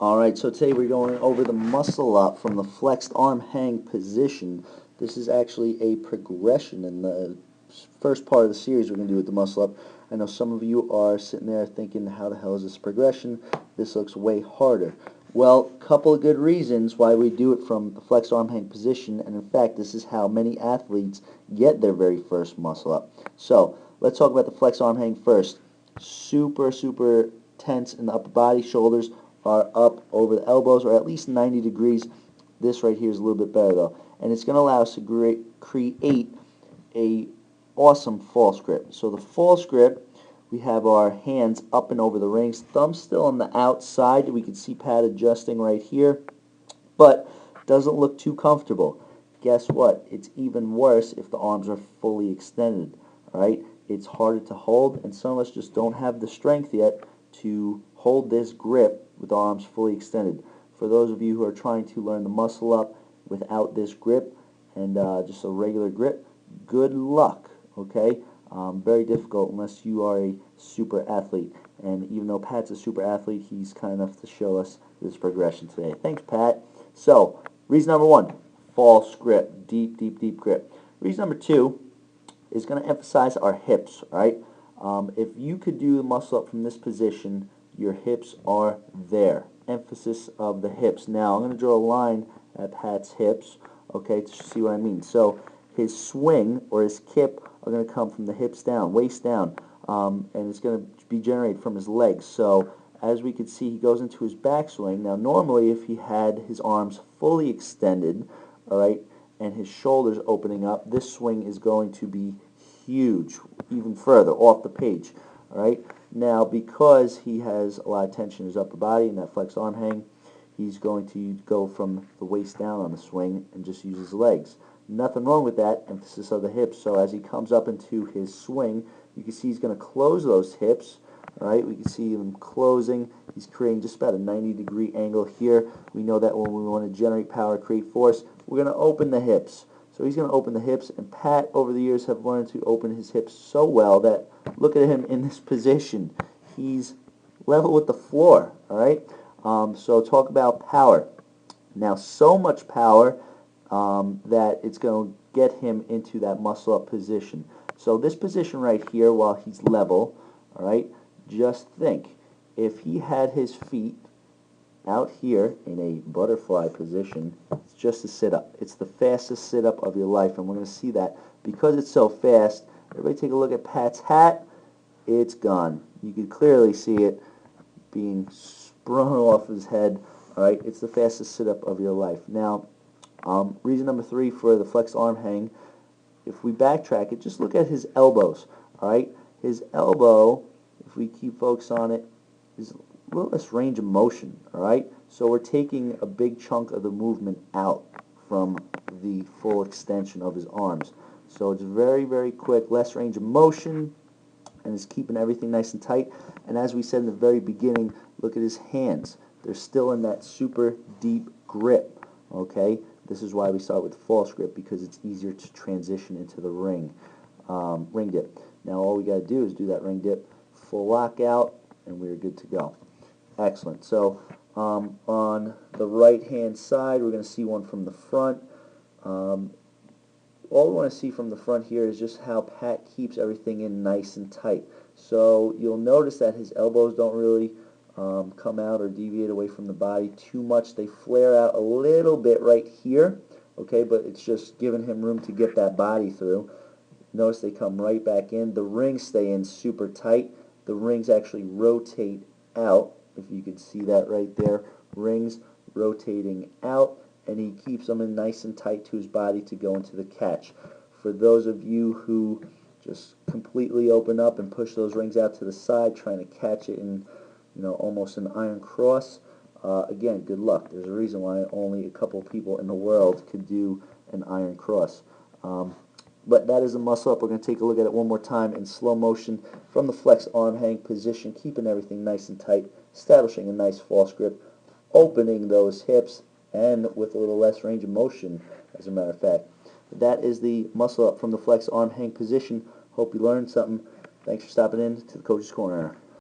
Alright, so today we're going over the muscle up from the flexed arm hang position. This is actually a progression in the first part of the series we're going to do with the muscle up. I know some of you are sitting there thinking, how the hell is this progression? This looks way harder. Well, couple of good reasons why we do it from the flexed arm hang position, and in fact this is how many athletes get their very first muscle up. So, let's talk about the flexed arm hang first. Super tense in the upper body, shoulders are up over the elbows, or at least 90 degrees. This right here is a little bit better though, and it's going to allow us to create a awesome false grip. So the false grip, we have our hands up and over the rings, thumb still on the outside. We can see Pat adjusting right here, but doesn't look too comfortable. Guess what? It's even worse if the arms are fully extended. All right, it's harder to hold, and some of us just don't have the strength yet to hold this grip with the arms fully extended. For those of you who are trying to learn the muscle up without this grip and just a regular grip, good luck, okay? Very difficult unless you are a super athlete. And even though Pat's a super athlete, he's kind enough to show us this progression today. Thanks, Pat. So, reason number one, false grip, deep grip. Reason number two is going to emphasize our hips, right? If you could do the muscle up from this position, your hips are there. Emphasis of the hips. Now, I'm going to draw a line at Pat's hips, okay, to see what I mean. So, his swing or his kip are going to come from the hips down, waist down, and it's going to be generated from his legs. So, as we can see, he goes into his backswing. Now, normally, if he had his arms fully extended, all right, and his shoulders opening up, this swing is going to be huge, even further off the page. All right. Now, because he has a lot of tension in his upper body and that flexed arm hang, he's going to go from the waist down on the swing and just use his legs. Nothing wrong with that, emphasis of the hips. So as he comes up into his swing, you can see he's going to close those hips. All right, we can see him closing. He's creating just about a 90-degree angle here. We know that when we want to generate power, create force, we're going to open the hips. So he's going to open the hips, and Pat, over the years, have learned to open his hips so well that, look at him in this position. He's level with the floor, all right? So talk about power. Now, so much power that it's going to get him into that muscle-up position. So this position right here, while he's level, all right, just think, if he had his feet out here in a butterfly position, it's just a sit-up. It's the fastest sit-up of your life, and we're going to see that. Because it's so fast, everybody take a look at Pat's hat. It's gone. You can clearly see it being sprung off his head. All right, it's the fastest sit-up of your life. Now, reason number three for the flexed arm hang, if we backtrack it, just look at his elbows. All right, his elbow, if we keep focus on it, is a little less range of motion, all right? So we're taking a big chunk of the movement out from the full extension of his arms. So it's very quick, less range of motion, and it's keeping everything nice and tight. And as we said in the very beginning, look at his hands. They're still in that super deep grip, okay? This is why we start with false grip, because it's easier to transition into the ring dip. Now all we got to do is do that ring dip, full lockout, and we're good to go. Excellent. So on the right-hand side, we're going to see one from the front. All we want to see from the front here is just how Pat keeps everything in nice and tight. So you'll notice that his elbows don't really come out or deviate away from the body too much. They flare out a little bit right here, okay, but it's just giving him room to get that body through. Notice they come right back in. The rings stay in super tight. The rings actually rotate out, if you can see that right there. Rings rotating out, and he keeps them in nice and tight to his body to go into the catch. For those of you who just completely open up and push those rings out to the side, trying to catch it in, almost an iron cross, again, good luck. There's a reason why only a couple people in the world could do an iron cross. But that is a muscle up. We're going to take a look at it one more time in slow motion from the flexed arm hang position, keeping everything nice and tight, establishing a nice false grip, opening those hips, and with a little less range of motion, as a matter of fact. That is the muscle up from the flexed arm hang position. Hope you learned something. Thanks for stopping in to the Coach's Corner.